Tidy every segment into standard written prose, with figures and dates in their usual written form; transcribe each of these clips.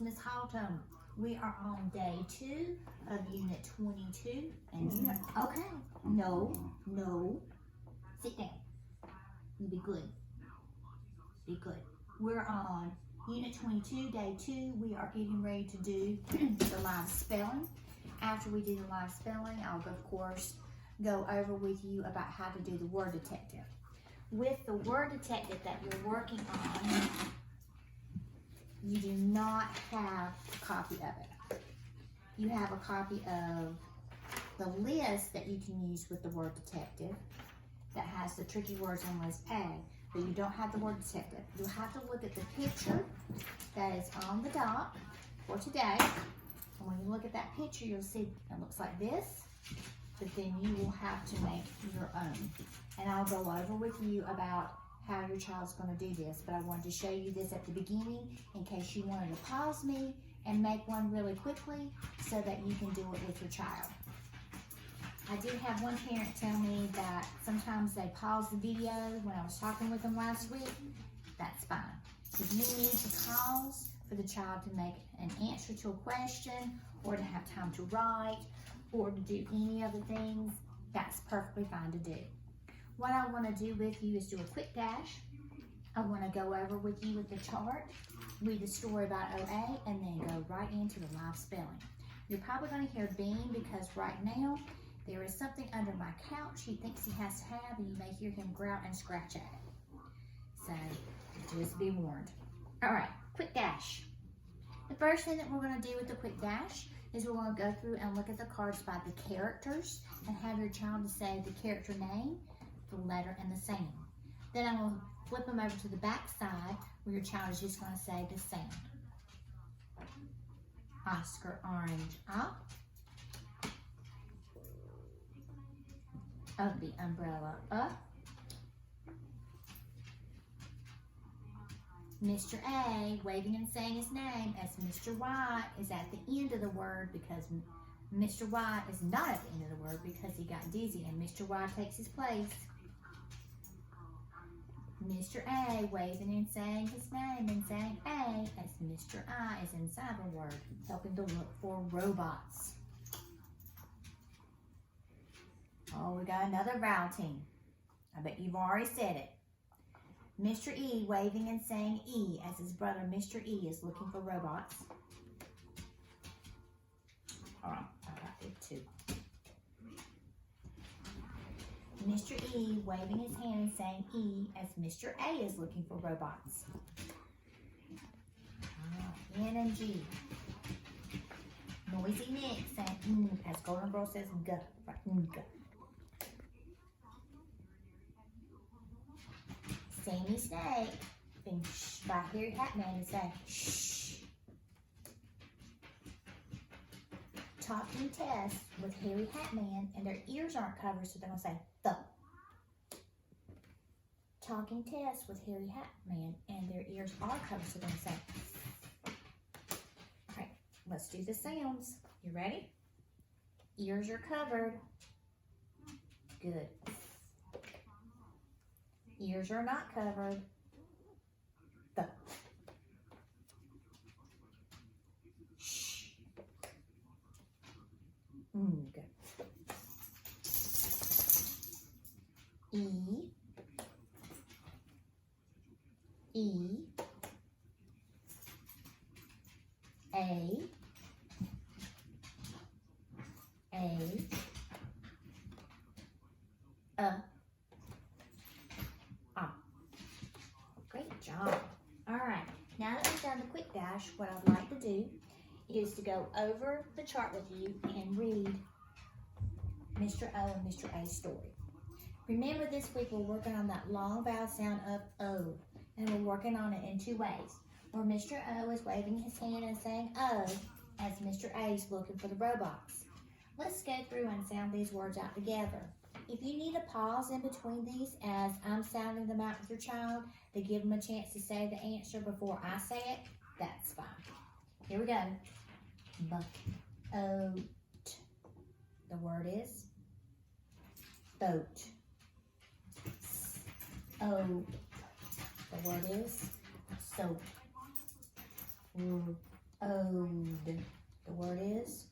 Miss Haltom. We are on day 2 of Unit 22. And you know, okay, no. Sit down. You be good. Be good. We're on Unit 22, day 2. We are getting ready to do the live spelling. After we do the live spelling, I'll, of course, go over with you about how to do the word detective. With the word detective that you're working on, you do not have a copy of it. You have a copy of the list that you can use with the word detective that has the tricky words on list A, but you don't have the word detective. You'll have to look at the picture that is on the dot for today. And when you look at that picture, you'll see it looks like this, but then you will have to make your own. And I'll go over with you about how your child's going to do this, but I wanted to show you this at the beginning in case you wanted to pause me and make one really quickly so that you can do it with your child. I did have one parent tell me that sometimes they pause the video when I was talking with them last week. That's fine. If you need to pause for the child to make an answer to a question or to have time to write or to do any other things, that's perfectly fine to do. What I want to do with you is do a quick dash. I want to go over with you with the chart, read the story about OA, and then go right into the live spelling. You're probably going to hear Bean because right now there is something under my couch he thinks he has to have, and you may hear him growl and scratch at it. So just be warned. All right, quick dash. The first thing that we're going to do with the quick dash is we're going to go through and look at the cards by the characters and have your child to say the character name, the letter, and the sound. Then I'm going to flip them over to the back side where your child is just going to say the sound. Oscar, orange, up. Of the umbrella, up. Mr. A, waving and saying his name as Mr. Y is at the end of the word because Mr. Y is not at the end of the word because he got dizzy and Mr. Y takes his place. Mr. A, waving and saying his name and saying A as Mr. I is inside the word, helping to look for robots. Oh, we got another routing. I bet you've already said it. Mr. E, waving and saying E as his brother Mr. E is looking for robots. All right, I got it too. Mr. E, waving his hand and saying E as Mr. A is looking for robots. N and G. Noisy Nick saying as Golden Girl says G. G. Sammy Snake being shh by Harry Hatman and say shh. Talking Tess with Harry Hatman and their ears aren't covered, so they're going to say the. Talking Tess with Harry Hatman and their ears are covered, so they're going to say. All right, let's do the sounds. You ready? Ears are covered. Good. Ears are not covered. The. Shh. Good. E. E. A. A. Great job. All right, now that we've done the quick dash, what I'd like to do is to go over the chart with you and read Mr. O and Mr. A's story. Remember this week we're working on that long vowel sound of O, and we're working on it in 2 ways. Where Mr. O is waving his hand and saying O as Mr. A is looking for the robots. Let's go through and sound these words out together. If you need a pause in between these as I'm sounding them out with your child to give them a chance to say the answer before I say it, that's fine. Here we go. Boat. The word is boat. Soap. The word is soap. Ode. The word is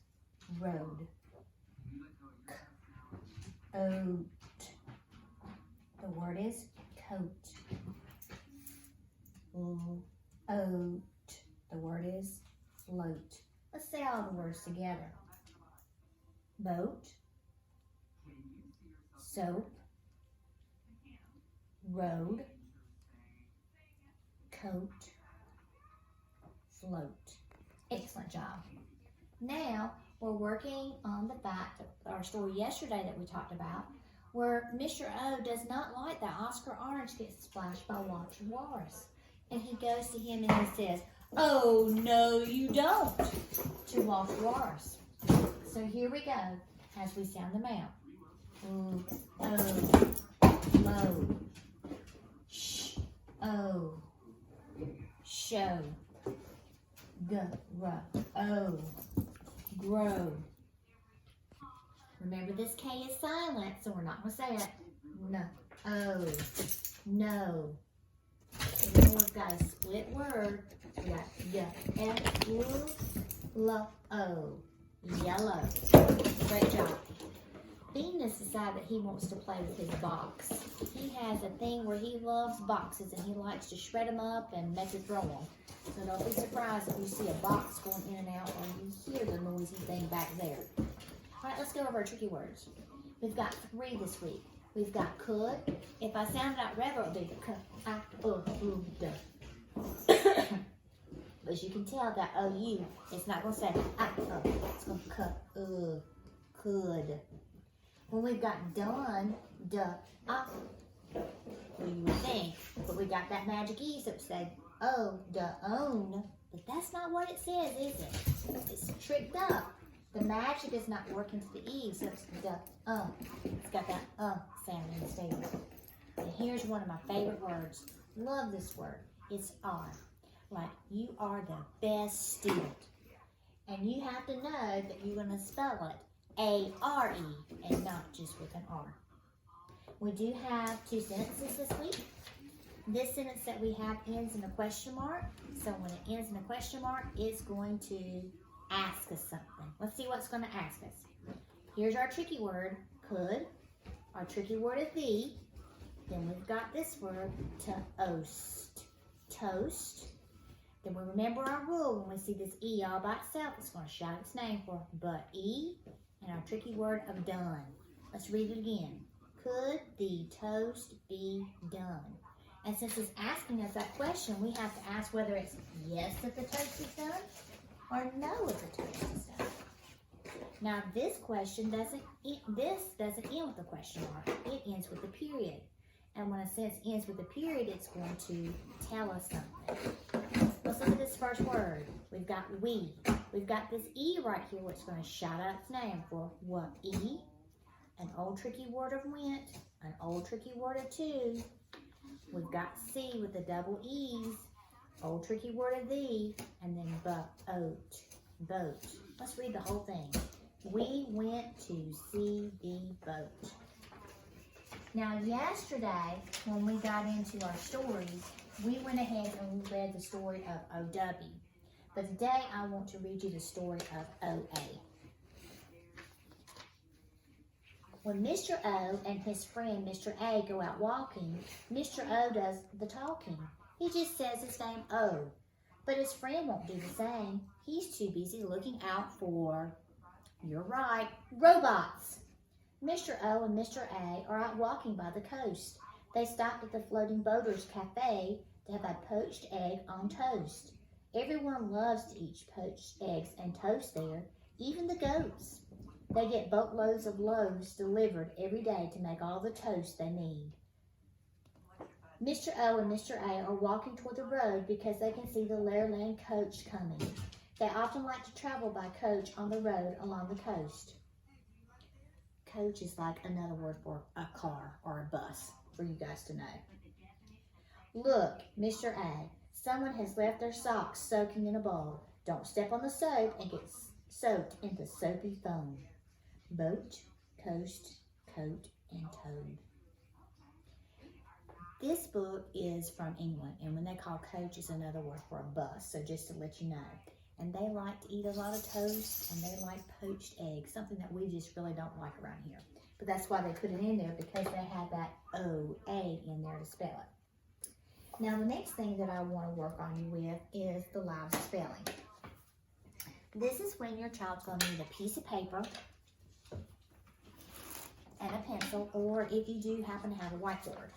road. Oat. The word is coat. Oat. The word is float. Let's say all the words together. Boat, soap, road, coat, float. Excellent job. Now, we're working on the fact of our story yesterday that we talked about, where Mr. O does not like that Oscar Orange gets splashed by Walter Walrus. And he goes to him and he says, "Oh, no, you don't," to Walter Walrus. So here we go as we sound them out. O, low, sh, o, show, g, r, o, grow. Remember, this K is silent, so we're not going to say it. No, o, no. And then we've got a split word. We got y, f, u, l, o. Yellow. Great job. Venus decided that he wants to play with his box. He has a thing where he loves boxes and he likes to shred them up and make it throw them. So don't be surprised if you see a box going in and out or you hear the noisy thing back there. Alright, let's go over our tricky words. We've got 3 this week. We've got could. If I sound it out regular, it'll be k, as you can tell, that OU, it's not going to say it's going to cut, could. When we've got done, duh, well, you would think, but we got that magic E, so it said, oh, duh, own, but that's not what it says, is it? It's tricked up. The magic is not working to the E, so it's duh, It's got that, sound instead. And here's one of my favorite words. Love this word. It's are. Like, you are the best student. And you have to know that you're going to spell it A-R-E and not just with an R. We do have 2 sentences this week. This sentence that we have ends in a question mark. So when it ends in a question mark, it's going to ask us something. Let's see what's going to ask us. Here's our tricky word, could. Our tricky word is the. Then we've got this word, toast. Toast. Then we remember our rule. When we see this E all by itself, it's going to shout its name for but E and our tricky word of done. Let's read it again. Could the toast be done? And since it's asking us that question, we have to ask whether it's yes if the toast is done or no if the toast is done. Now this question doesn't end with a question mark. It ends with a period. And when a sentence ends with a period, it's going to tell us something. Let's look at this first word. We've got we. We've got this E right here, which is going to shout out its name for what? E. An old tricky word of went. An old tricky word of to. We've got C with the double E's. Old tricky word of the. And then boat. Boat. Let's read the whole thing. We went to see the boat. Now yesterday, when we got into our stories, we went ahead and we read the story of O.W. But today I want to read you the story of O.A. When Mr. O and his friend Mr. A go out walking, Mr. O does the talking. He just says his name O. But his friend won't do the same. He's too busy looking out for, you're right, robots. Mr. O and Mr. A are out walking by the coast. They stopped at the Floating Boaters Cafe to have a poached egg on toast. Everyone loves to eat poached eggs and toast there, even the goats. They get boatloads of loaves delivered every day to make all the toast they need. Mr. O and Mr. A are walking toward the road because they can see the Lairland coach coming. They often like to travel by coach on the road along the coast. Coach is like another word for a car or a bus, for you guys to know. Look, Mr. A, someone has left their socks soaking in a bowl. Don't step on the soap and get soaked into soapy foam. Boat, coast, coat, and toad. This book is from England, and when they call coach, it's another word for a bus, so just to let you know. And they like to eat a lot of toast, and they like poached eggs, something that we just really don't like around here. But that's why they put it in there, because they have that O-A in there to spell it. Now, the next thing that I want to work on you with is the live spelling. This is when your child's going to need a piece of paper and a pencil, or if you do happen to have a whiteboard.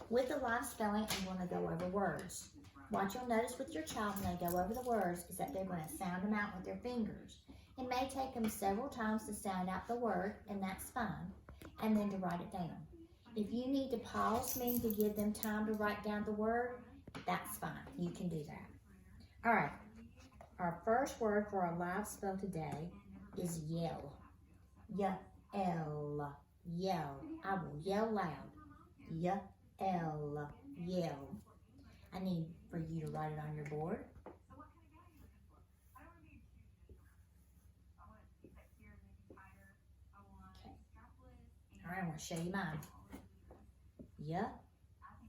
With the live spelling, I'm going to go over words. What you'll notice with your child when they go over the words is that they're going to sound them out with their fingers. It may take them several times to sound out the word, and that's fine, and then to write it down. If you need to pause me to give them time to write down the word, that's fine. You can do that. All right. Our first word for our live spell today is yell. Y-L. Yell. I will yell loud. Y-L. Yell. I need for you to write it on your board. Okay. All right, I want to show you mine. Y-L.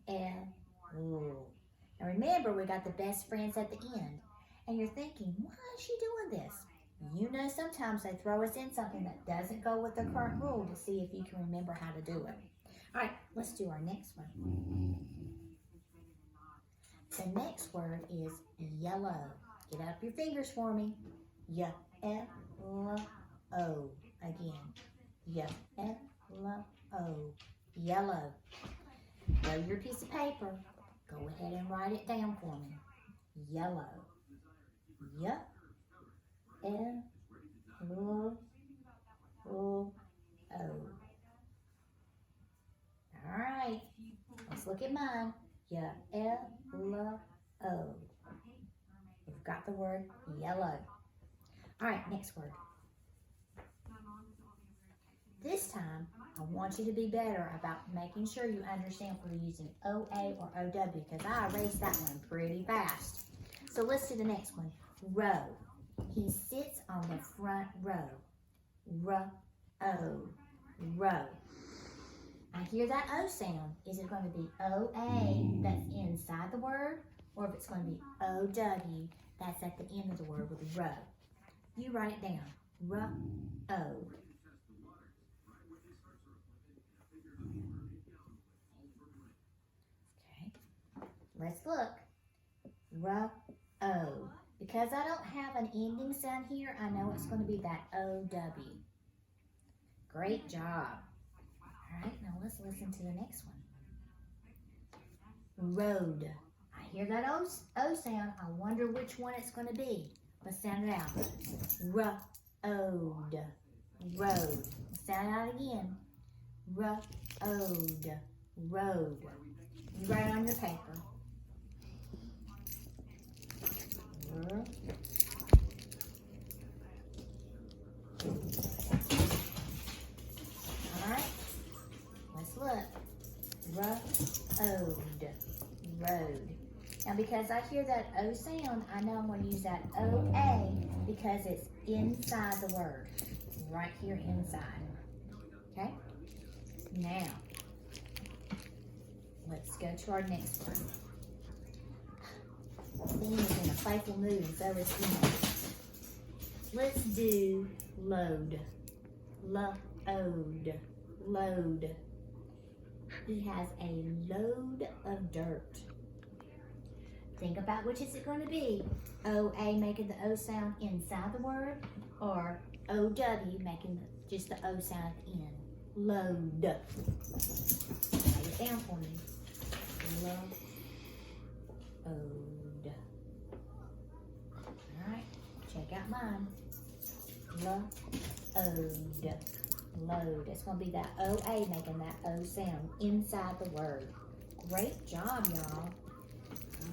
And remember, we got the best friends at the end. And you're thinking, why is she doing this? You know, sometimes they throw us in something that doesn't go with the current rule to see if you can remember how to do it. All right, let's do our next one. The next word is yellow. Get up your fingers for me. Y-L-O. Again. Y-L-O. Yellow. Throw your piece of paper. Go ahead and write it down for me. Yellow. Y-L-O. All right. Let's look at mine. Y-L-O. We've got the word yellow. All right, next word. This time, I want you to be better about making sure you understand if we're using O-A or O-W, because I erased that one pretty fast. So let's do the next one. Row. He sits on the front row. R-O. Row. I hear that O sound. Is it going to be O-A that's inside the word, or if it's going to be O-W that's at the end of the word with a row? You write it down. R-O. Okay. Let's look. R-O. Because I don't have an ending sound here, I know it's going to be that O-W. Great job. All right, now let's listen to the next one. Road. I hear that O sound. I wonder which one it's going to be. Let's sound it out. Road. Road. Sound it out again. Road. Road. You write it on your paper. All right. Let's look. Road. Road. Now, because I hear that O sound, I know I'm going to use that O-A because it's inside the word. Right here inside. Okay? Now, let's go to our next one. Bean is in a playful mood, and so is he. Let's do load. Load. Load. He has a load of dirt. Think about which is it going to be. O-A making the O sound inside the word, or O-W making just the O sound at the end. Load. Write it down for me. Load. Alright, check out mine. Load. Load. It's going to be that O-A making that O sound inside the word. Great job, y'all.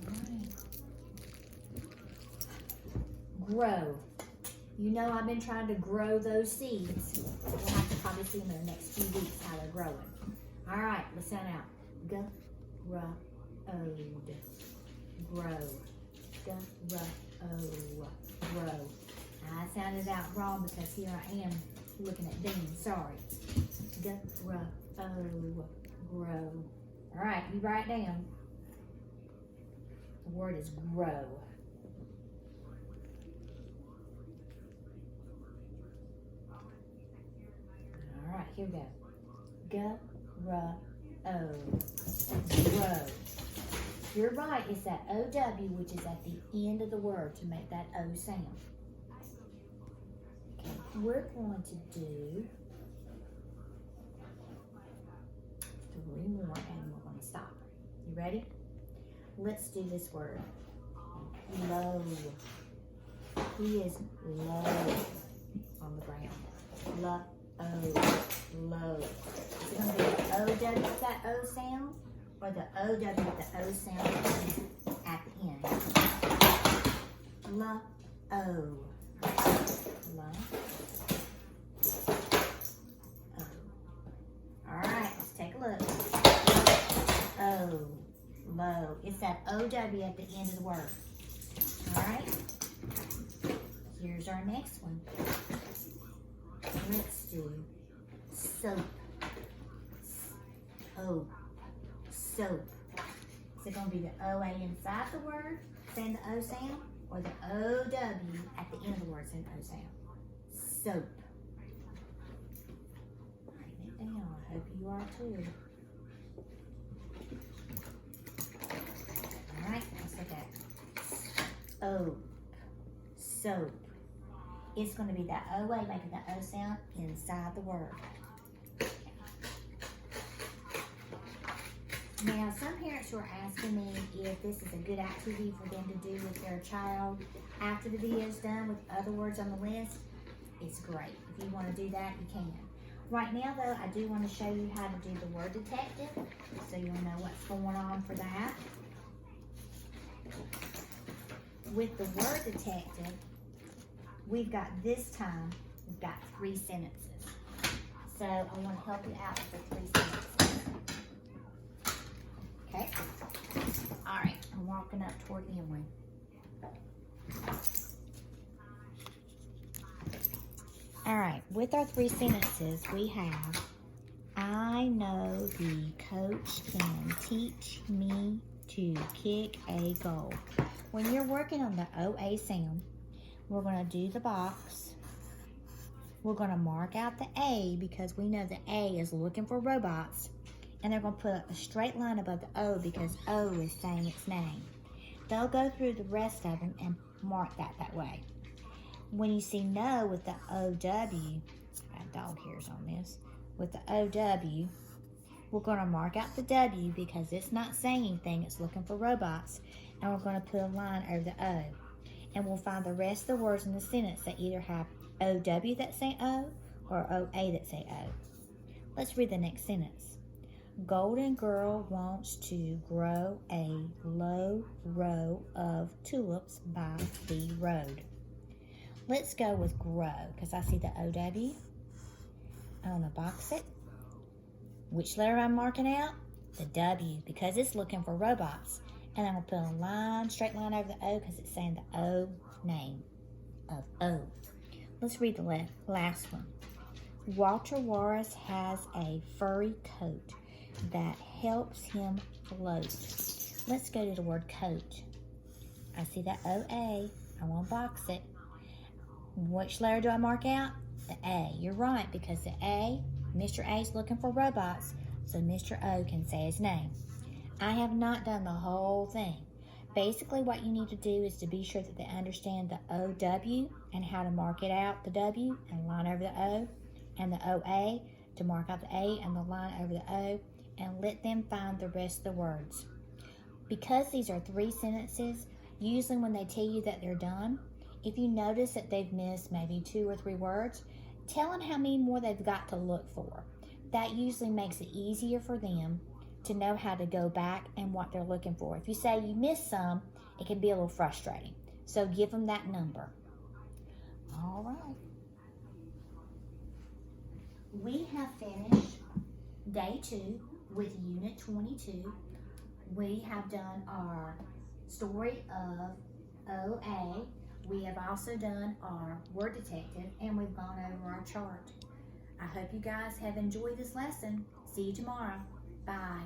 Alright. Grow. You know I've been trying to grow those seeds. We'll have to probably see them in the next few weeks how they're growing. Alright, let's sound out. Grow. Grow. Grow. I sounded out wrong because here I am looking at Dean. Sorry. Grow. All right, you write down. The word is grow. Here we go. G-R-O. Grow. You're right, it's that O-W, which is at the end of the word to make that O sound. Okay, we're going to do 3 more and we're going to stop. You ready? Let's do this word. Low. He is low on the ground. Low. Low. Is it going to be the O-W with that O sound? Or the O-W with the O sound at the end? Low. Low. Alright, let's take a look. O. Low. It's that O-W at the end of the word. Alright. Here's our next one. Let's do soap. O. Soap. Is it going to be the O-A inside the word, saying the O sound, or the O-W at the end of the word, saying the O sound? Soap. Write it down. I hope you are too. Alright, let's look at O. Soap. It's going to be that O-A making the O sound inside the word. Now, some parents were asking me if this is a good activity for them to do with their child after the video is done with other words on the list. It's great. If you want to do that, you can. Right now, though, I do want to show you how to do the word detective, so you'll know what's going on for that. With the word detective, we've got 3 sentences. So I want to help you out with the 3 sentences. Okay? All right, I'm walking up toward Emily. All right, with our 3 sentences, we have, I know the coach can teach me to kick a goal. When you're working on the OA sound, we're going to do the box. We're going to mark out the A because we know the A is looking for robots. And they're going to put a straight line above the O because O is saying its name. They'll go through the rest of them and mark that way. When you see no with the O-W, I have dog hairs on this, with the O-W, we're going to mark out the W because it's not saying anything, it's looking for robots. And we're going to put a line over the O. And we'll find the rest of the words in the sentence that either have O-W that say O or O-A that say O. Let's read the next sentence. Golden Girl wants to grow a low row of tulips by the road. Let's go with grow because I see the O-W. I'm going to box it. Which letter am I marking out? The W because it's looking for robots. And I'm going to put a line, straight line over the O because it's saying the O name of O. Let's read the last one. Walter Warris has a furry coat that helps him float. Let's go to the word coat. I see that O-A. I want to box it. Which letter do I mark out? The A. You're right because the A, Mr. A is looking for robots, so Mr. O can say his name. I have not done the whole thing. Basically, what you need to do is to be sure that they understand the O-W and how to mark it out, the W, and line over the O, and the O-A to mark out the A and the line over the O, and let them find the rest of the words. Because these are 3 sentences, usually when they tell you that they're done, if you notice that they've missed maybe 2 or 3 words, tell them how many more they've got to look for. That usually makes it easier for them to know how to go back and what they're looking for. If you say you missed some, it can be a little frustrating. So give them that number. All right. We have finished day 2 with Unit 22. We have done our story of OA. We have also done our word detective, and we've gone over our chart. I hope you guys have enjoyed this lesson. See you tomorrow. Bye.